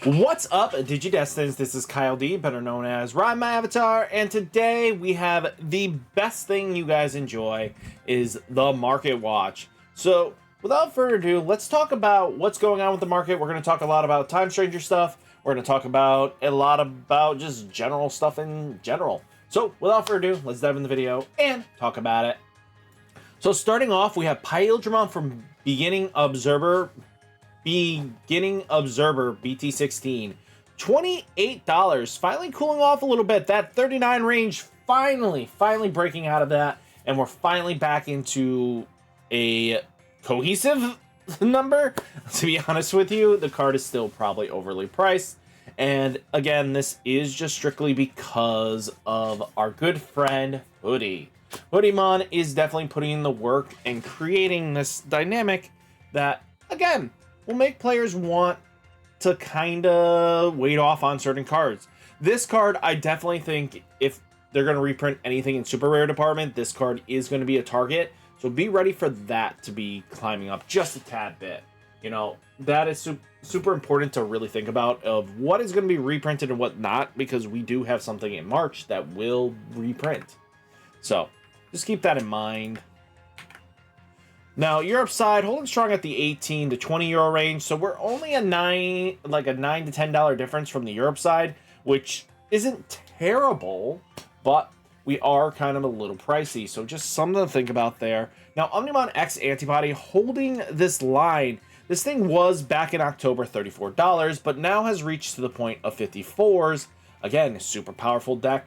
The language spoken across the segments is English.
What's up, Digidestins? This is Kyle D, better known as RideMyAvatar, and today we have the best thing you guys enjoy is the Market Watch. So, without further ado, let's talk about what's going on with the market. We're going to talk a lot about Time Stranger stuff. We're going to talk about a lot about just general stuff in general. So, without further ado, let's dive in the video and talk about it. So, starting off, we have Paildramon from Beginning Observer BT16, $28, finally cooling off a little bit. That 39 range finally breaking out of that, and we're finally back into a cohesive number. To be honest with you, the card is still probably overly priced, and again, this is just strictly because of our good friend Hoodie. Hoodiemon is definitely putting in the work and creating this dynamic that, again, will make players want to kind of wait off on certain cards. This card, I definitely think if they're going to reprint anything in super rare department, this card is going to be a target. So be ready for that to be climbing up just a tad bit. You know, that is super important to really think about of what is going to be reprinted and what not, because we do have something in March that will reprint. So just keep that in mind. Now, Europe side holding strong at the 18 to 20 euro range, so we're only a $9 to $10 difference from the Europe side, which isn't terrible, but we are kind of a little pricey, so just something to think about there. Now, Omnimon X Antibody holding this line. This thing was back in October $34, but now has reached to the point of 54s. Again, super powerful deck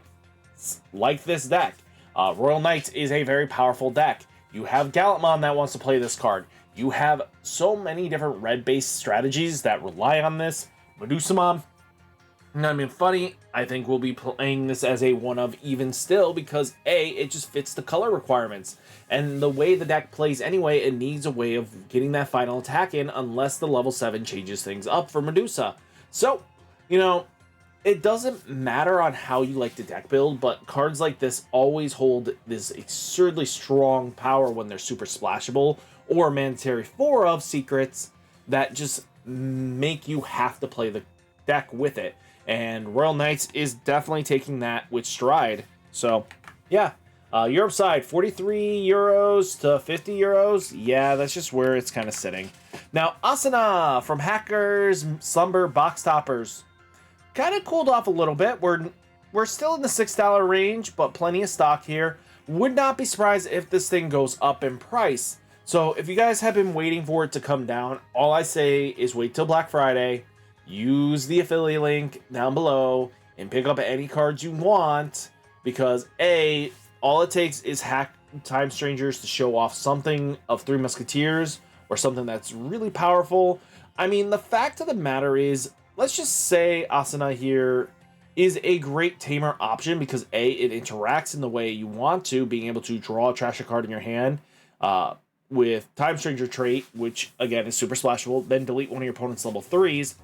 like this deck. Royal Knights is a very powerful deck. You have Gallantmon that wants to play this card. You have so many different red-based strategies that rely on this. Medusamon, I mean, funny, I think we'll be playing this as a one of even still because, A, it just fits the color requirements. And the way the deck plays anyway, it needs a way of getting that final attack in unless the level 7 changes things up for Medusa. So, you know, it doesn't matter on how you like to deck build, but cards like this always hold this absurdly strong power when they're super splashable or mandatory 4 of secrets that just make you have to play the deck with it. And Royal Knights is definitely taking that with stride. So, yeah. Europe side, 43 euros to 50 euros. Yeah, that's just where it's kind of sitting. Now, Asuna from Hackers, Slumber, Box Toppers. Kind of cooled off a little bit. We're still in the $6 range, but plenty of stock here. Would not be surprised if this thing goes up in price. So if you guys have been waiting for it to come down, all I say is wait till Black Friday, use the affiliate link down below, and pick up any cards you want, because A, all it takes is hack Time Strangers to show off something of Three Musketeers or something that's really powerful. I mean, the fact of the matter is, let's just say Asuna here is a great tamer option because A, it interacts in the way you want to, being able to draw a trash card in your hand with Time Stranger trait, which again is super splashable, then delete one of your opponent's level 3s.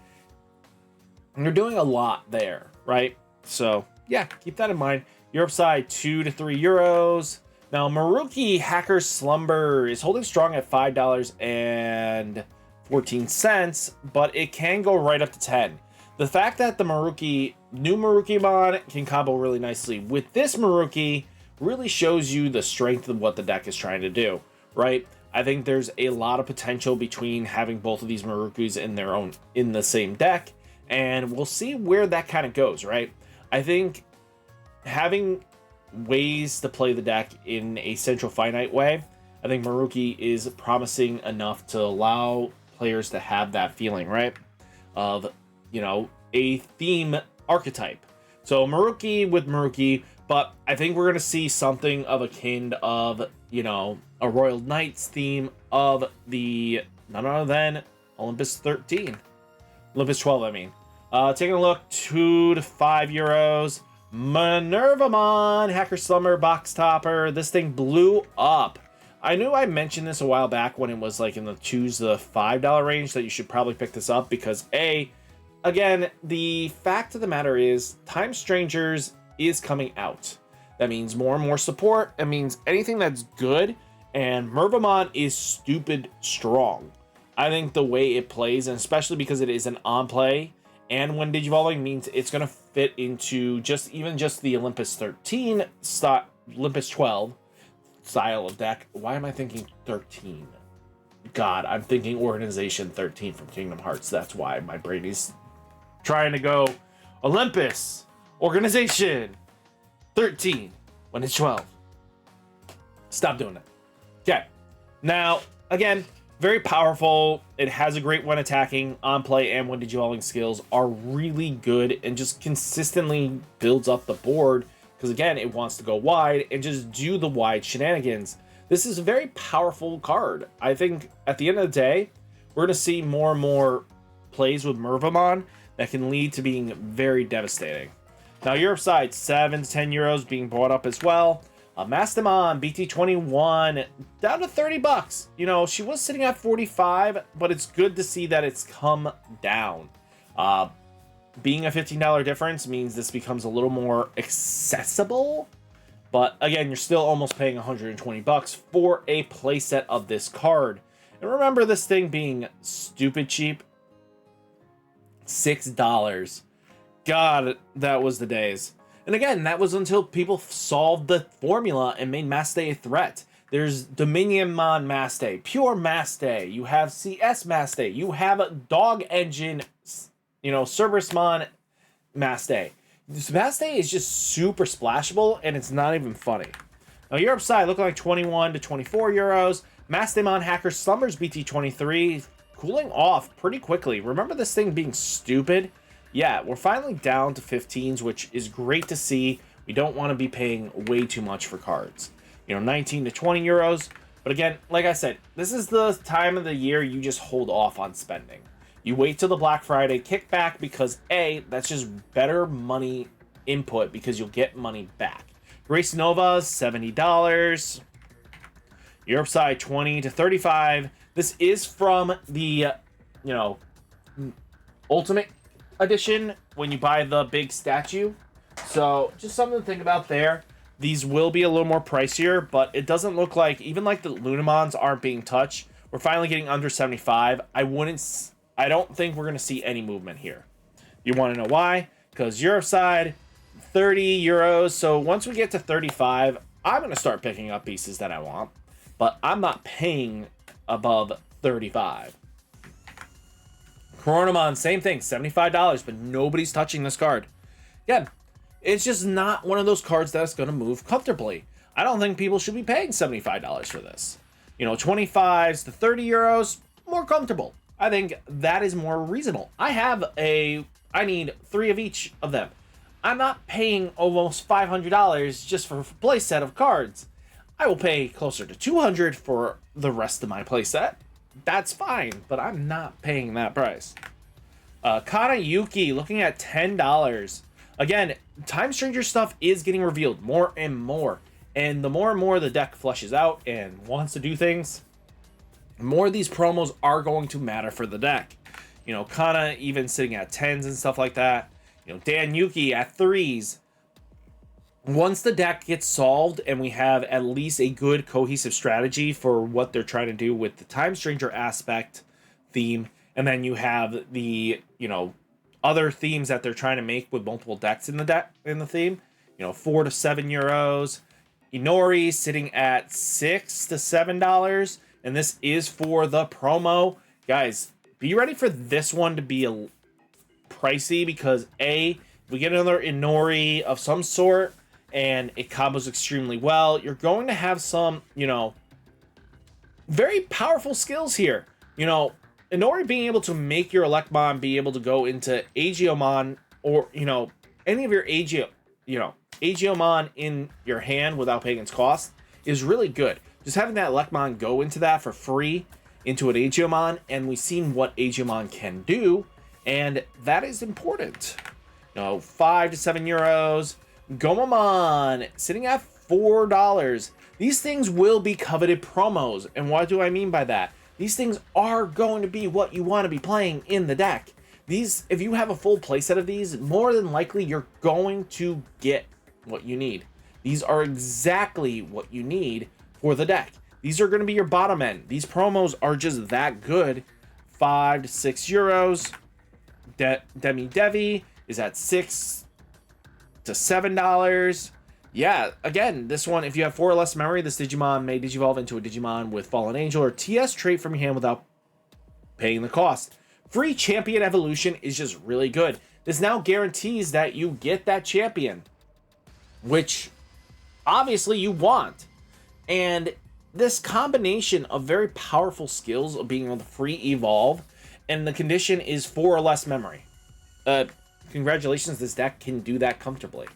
And you're doing a lot there, right? So yeah, keep that in mind. Europe side, 2 to 3 euros. Now, Maruki Hacker Slumber is holding strong at $5.14, but it can go right up to 10. The fact that the new Marukimon can combo really nicely with this Maruki really shows you the strength of what the deck is trying to do, right? I think there's a lot of potential between having both of these Marukis in the same deck, and we'll see where that kind of goes, right? I think having ways to play the deck in a central finite way, I think Maruki is promising enough to allow players to have that feeling, right? Of, you know, a theme archetype. So Maruki with Maruki, but I think we're going to see something of akin of, you know, a Royal Knights theme of the none other than Olympus 12, I mean. Taking a look, 2 to 5 euros. Minervamon, Hacker Slumber, Box Topper. This thing blew up. I knew I mentioned this a while back when it was like in the $2 to $5 range that you should probably pick this up because again, the fact of the matter is Time Strangers is coming out. That means more and more support. It means anything that's good, and Minervamon is stupid strong. I think the way it plays, and especially because it is an on play, and when digivolving means it's going to fit into just the Olympus 13 Olympus 12 style of deck. Why am I thinking 13? God, I'm thinking Organization 13 from Kingdom Hearts. That's why my brain is trying to go Olympus Organization 13 when it's 12. Stop doing that. Okay. Now, again, very powerful. It has a great when attacking, on play, and when digivolving skills are really good and just consistently builds up the board because, again, it wants to go wide and just do the wide shenanigans. This is a very powerful card. I think at the end of the day, we're going to see more and more plays with Minervamon that can lead to being very devastating. Now, Europe side, 7 to 10 euros being brought up as well. Mastemon, BT21, down to 30 bucks. You know, she was sitting at 45, but it's good to see that it's come down. Being a $15 difference means this becomes a little more accessible. But again, you're still almost paying 120 bucks for a playset of this card. And remember this thing being stupid cheap. $6. God, that was the days. And again, that was until people solved the formula and made Maste a threat. There's Digimon Maste, Pure Maste, you have CS Maste, you have a Dog Engine, you know, Cerberusmon Maste. This Maste is just super splashable, and it's not even funny. Now, Europe side looking like 21 to 24 euros. Mastemon Hacker Slumbers BT23 cooling off pretty quickly. Remember this thing being stupid? Yeah, we're finally down to 15s, which is great to see. We don't want to be paying way too much for cards. You know, 19 to 20 euros. But again, like I said, this is the time of the year you just hold off on spending. You wait till the Black Friday kickback because A, that's just better money input because you'll get money back. Grace Nova's $70. Europe side 20 to 35. This is from the, you know, Ultimate Edition when you buy the big statue. So just something to think about there. These will be a little more pricier, but it doesn't look like, even like the Lunamons aren't being touched. We're finally getting under 75. I don't think we're going to see any movement here. You want to know why? Because Europe side, 30 euros. So once we get to 35, I'm going to start picking up pieces that I want. But I'm not paying above 35. Coronamon, same thing, $75, but nobody's touching this card. Again, it's just not one of those cards that's going to move comfortably. I don't think people should be paying $75 for this. You know, 25s to 30 euros, more comfortable. I think that is more reasonable. I need 3 of each of them. I'm not paying almost $500 just for a playset of cards. I will pay closer to $200 for the rest of my playset. That's fine, but I'm not paying that price. Kana Yuki looking at $10. Again, Time Stranger stuff is getting revealed more and more. And the more and more the deck flushes out and wants to do things, more of these promos are going to matter for the deck. You know, Kana even sitting at 10s and stuff like that. You know, Dan Yuki at 3s. Once the deck gets solved and we have at least a good cohesive strategy for what they're trying to do with the Time Stranger aspect theme, and then you have the, you know, other themes that they're trying to make with multiple decks in the theme, you know, 4 to 7 euros. Inori sitting at $6 to $7, and this is for the promo. Guys, be ready for this one to be a pricey because A, if we get another Inori of some sort and it combos extremely well, you're going to have some, you know, very powerful skills here. You know, Inori being able to make your Electmon be able to go into Agiomon or, you know, any of your Agiomon in your hand without paying its cost is really good. Just having that Electmon go into that for free into an Agiomon, and we've seen what Agiomon can do, and that is important. You know, 5 to 7 euros. Gomamon sitting at $4. These things will be coveted promos, and what do I mean by that? These things are going to be what you want to be playing in the deck. These, if you have a full playset of these, more than likely you're going to get what you need. These are exactly what you need for the deck. These are going to be your bottom end. These promos are just that good. 5 to 6 euros. Demi Devi is at $6 to $7. Yeah, again, this one, if you have 4 or less memory, this Digimon may digivolve into a Digimon with Fallen Angel or TS trait from your hand without paying the cost. Free champion evolution is just really good. This now guarantees that you get that champion, which obviously you want. And this combination of very powerful skills of being able to free evolve, and the condition is 4 or less memory. Congratulations, this deck can do that comfortably.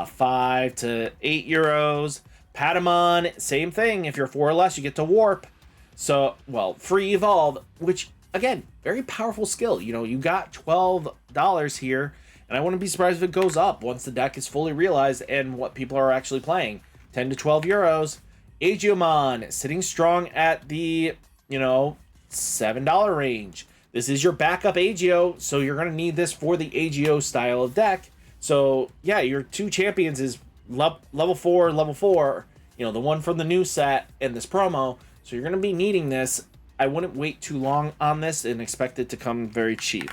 5 to 8 euros. Paildramon, same thing. If you're 4 or less, you get to warp. So, well, free evolve, which again, very powerful skill. You know, you got $12 here, and I wouldn't be surprised if it goes up once the deck is fully realized and what people are actually playing. 10 to 12 euros. Digimon sitting strong at the, you know, $7 range. This is your backup Agio, so you're going to need this for the Agio style of deck. So, yeah, your 2 champions is level 4, level 4, you know, the one from the new set and this promo. So you're going to be needing this. I wouldn't wait too long on this and expect it to come very cheap.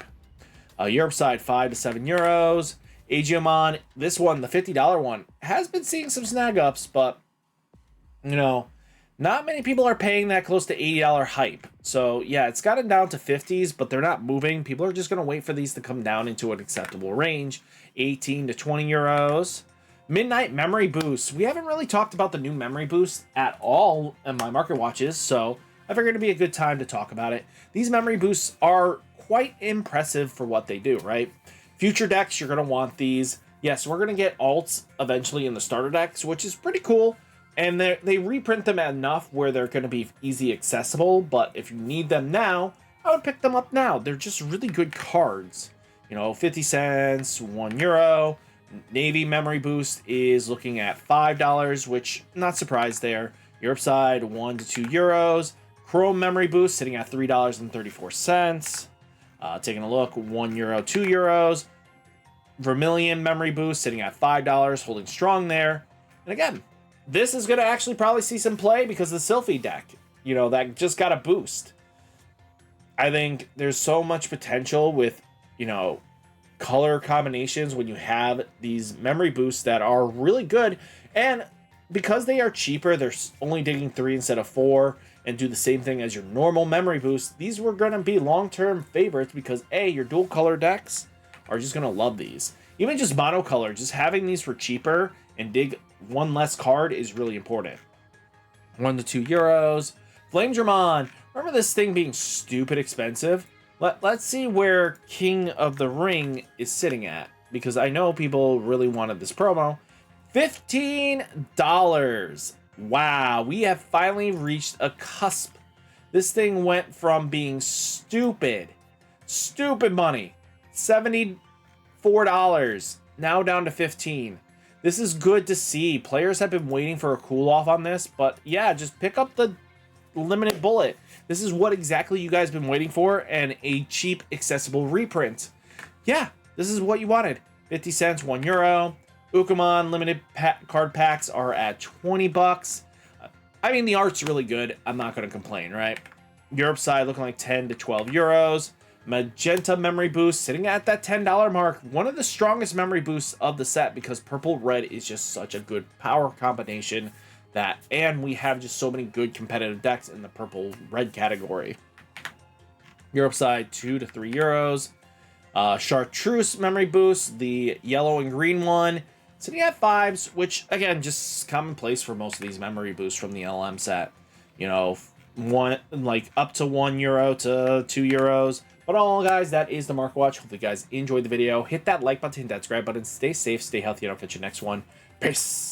Europe side, 5 to 7 euros. Agiomon, this one, the $50 one, has been seeing some snag ups, but, you know, not many people are paying that close to $80 hype. So, yeah, it's gotten down to 50s, but they're not moving. People are just going to wait for these to come down into an acceptable range. 18 to 20 euros. Midnight Memory Boost. We haven't really talked about the new Memory Boost at all in my market watches, so I figured it'd be a good time to talk about it. These Memory Boosts are quite impressive for what they do, right? Future decks, you're going to want these. Yes, we're going to get alts eventually in the starter decks, which is pretty cool. And they reprint them enough where they're going to be easy accessible, but if you need them now, I would pick them up now. They're just really good cards. You know, 50 cents, 1 euro. Navy Memory Boost is looking at $5, which not surprised there. Europe side, 1 to 2 euros. Chrome Memory Boost sitting at $3.34. Taking a look, 1 euro, 2 euros. Vermilion Memory Boost sitting at $5, holding strong there. And again, this is going to actually probably see some play because the Sylphie deck, you know, that just got a boost. I think there's so much potential with, you know, color combinations when you have these memory boosts that are really good. And because they are cheaper, they're only digging 3 instead of 4 and do the same thing as your normal memory boost. These were going to be long-term favorites because A, your dual color decks are just going to love these. Even just monocolor, just having these for cheaper and dig 1 less card is really important. 1 to 2 euros. Paildramon. Remember this thing being stupid expensive? Let's see where King of the Ring is sitting at, because I know people really wanted this promo. $15. Wow, we have finally reached a cusp. This thing went from being stupid money, $74, now down to $15. This is good to see. Players have been waiting for a cool off on this, but yeah, just pick up the limited bullet. This is what exactly you guys been waiting for, and a cheap, accessible reprint. Yeah, this is what you wanted. 50 cents, 1 euro. Ukamon limited card packs are at $20. I mean, the art's really good. I'm not going to complain, right? Europe side looking like 10 to 12 euros. Magenta Memory Boost sitting at that $10 mark. One of the strongest memory boosts of the set because purple red is just such a good power combination. And we have just so many good competitive decks in the purple red category. Europe side 2 to 3 euros. Chartreuse Memory Boost, the yellow and green one, sitting at 5s, which again just commonplace for most of these memory boosts from the LM set. You know, up to 1 euro to 2 euros. But all guys, that is the Market Watch. Hopefully you guys enjoyed the video. Hit that like button, hit that subscribe button. Stay safe, stay healthy, and I'll catch you next one. Peace.